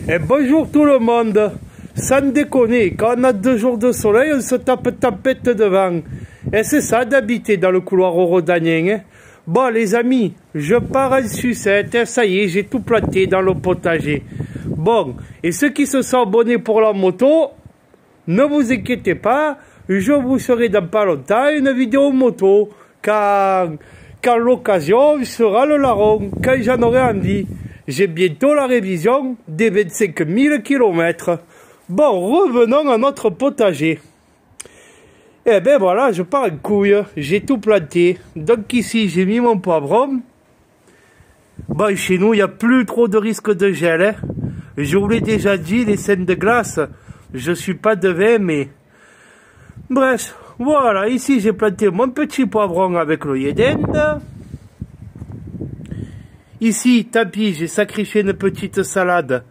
Et bonjour tout le monde. Sans déconner, quand on a 2 jours de soleil, on se tape tempête devant. Et c'est ça d'habiter dans le couloir rhodanien. Hein. Bon les amis, je pars en sucette, et ça y est, j'ai tout planté dans le potager. Bon, et ceux qui se sont abonnés pour la moto, ne vous inquiétez pas, je vous ferai dans pas longtemps une vidéo moto, quand l'occasion sera le larron, quand j'en aurai envie. J'ai bientôt la révision des 25 000 km. Bon, revenons à notre potager. Eh ben voilà, je pars en couille, j'ai tout planté. Donc ici, j'ai mis mon poivron. Bon, chez nous, il n'y a plus trop de risque de gel. Hein. Je vous l'ai déjà dit, les scènes de glace, je suis pas devin, mais... Bref, voilà, ici j'ai planté mon petit poivron avec le Yeden. Ici, tant pis, j'ai sacrifié une petite salade.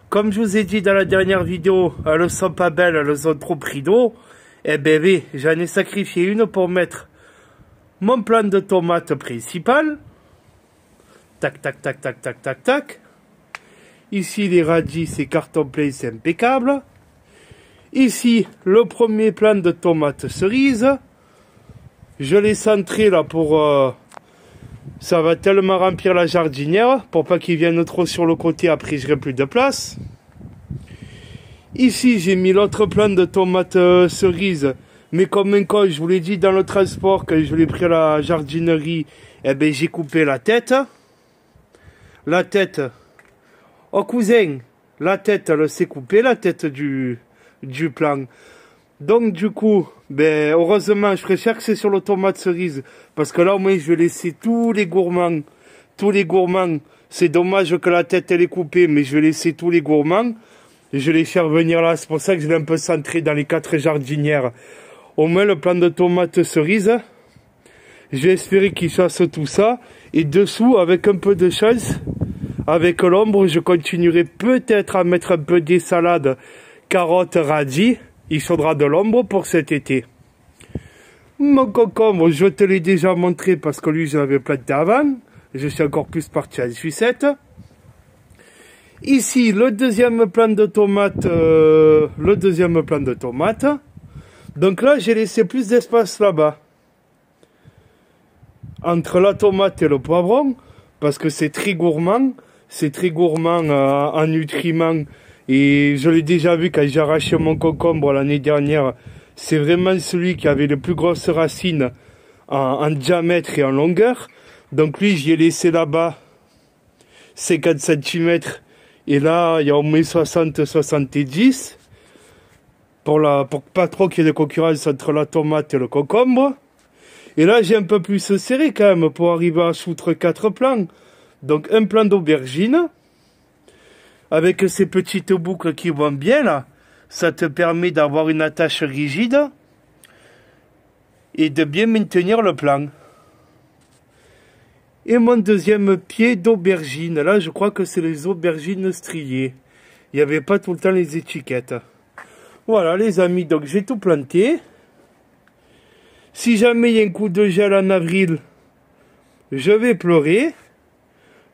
Comme je vous ai dit dans la dernière vidéo, elles sont pas belles, elles ont trop pris d'eau. Eh ben oui, j'en ai sacrifié une pour mettre mon plant de tomates principal. Tac, tac, tac, tac, tac, tac, tac. Ici, les radis, c'est carton plein, c'est impeccable. Ici, le premier plant de tomates cerises. Je l'ai centré là pour... ça va tellement remplir la jardinière pour pas qu'ils viennent trop sur le côté, après j'aurai plus de place. Ici j'ai mis l'autre plant de tomates cerises, mais comme un con, je vous l'ai dit dans le transport, quand je l'ai pris à la jardinerie, eh ben j'ai coupé la tête. La tête, oh cousin, la tête elle s'est coupée, la tête du plant. Donc du coup, ben heureusement, je préfère que c'est sur le tomate cerise, parce que là au moins je vais laisser tous les gourmands. C'est dommage que la tête elle est coupée, mais je vais laisser tous les gourmands. Je vais les faire venir là, c'est pour ça que je l'ai un peu centré dans les 4 jardinières. Au moins le plant de tomates cerises, je vais espérer qu'il chasse tout ça. Et dessous, avec un peu de chance, avec l'ombre, je continuerai peut-être à mettre un peu des salades, carottes, radis. Il faudra de l'ombre pour cet été. Mon concombre, je te l'ai déjà montré parce que lui, je l'avais planté avant. Je suis encore plus parti en sucette. Ici, le deuxième plant de tomate. Donc là, j'ai laissé plus d'espace là-bas. Entre la tomate et le poivron. Parce que c'est très gourmand. C'est très gourmand en nutriments. Et je l'ai déjà vu quand j'ai arraché mon concombre l'année dernière. C'est vraiment celui qui avait les plus grosses racines en diamètre et en longueur. Donc lui, j'y ai laissé là-bas 50 cm. Et là, il y a au moins 60-70. Pour pas trop qu'il y ait de concurrence entre la tomate et le concombre. Et là, j'ai un peu plus serré quand même pour arriver à foutre 4 plants. Donc un plant d'aubergine. Avec ces petites boucles qui vont bien là, ça te permet d'avoir une attache rigide et de bien maintenir le plant. Et mon deuxième pied d'aubergine, là je crois que c'est les aubergines striées. Il n'y avait pas tout le temps les étiquettes. Voilà les amis, donc j'ai tout planté. Si jamais il y a un coup de gel en avril, je vais pleurer.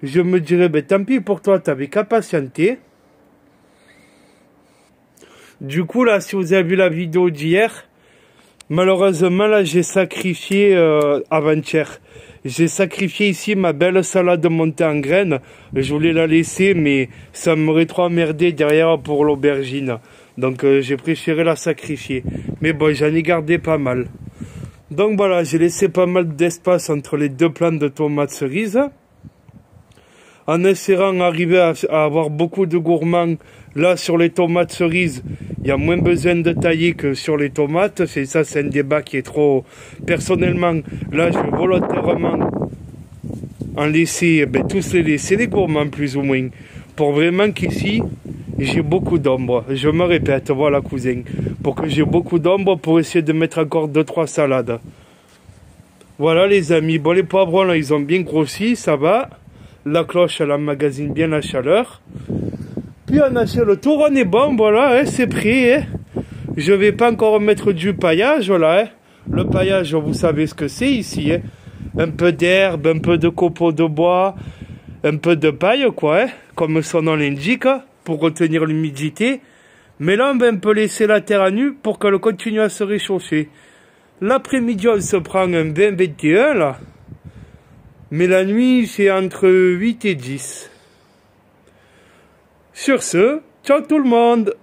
Je me dirais, ben tant pis pour toi, t'avais qu'à patienter. Du coup, là, si vous avez vu la vidéo d'hier, malheureusement, là, j'ai sacrifié, avant-hier, j'ai sacrifié ici ma belle salade montée en graines. Je voulais la laisser, mais ça m'aurait trop emmerdé derrière pour l'aubergine. Donc, j'ai préféré la sacrifier. Mais bon, j'en ai gardé pas mal. Donc voilà, j'ai laissé pas mal d'espace entre les 2 plants de tomates cerises. En espérant arriver à avoir beaucoup de gourmands, là sur les tomates cerises, il y a moins besoin de tailler que sur les tomates. Ça, c'est un débat qui est trop... Personnellement, là, je vais volontairement en laisser, tous les laisser, les gourmands plus ou moins. Pour vraiment qu'ici, j'ai beaucoup d'ombre. Je me répète, voilà cousin. Pour que j'ai beaucoup d'ombre pour essayer de mettre encore 2-3 salades. Voilà les amis. Bon, les poivrons, là, ils ont bien grossi, ça va. La cloche, elle emmagasine bien la chaleur. Puis on a fait le tour, on est bon, voilà, hein, c'est prêt. Hein. Je vais pas encore mettre du paillage, voilà. Hein. Le paillage, vous savez ce que c'est ici. Hein. Un peu d'herbe, un peu de copeaux de bois, un peu de paille, quoi, hein, comme son nom l'indique. pour retenir l'humidité. Mais là, on va un peu laisser la terre à nu pour qu'elle continue à se réchauffer. L'après-midi, on se prend un 20-21 là. Mais la nuit, c'est entre 8 et 10. Sur ce, ciao tout le monde!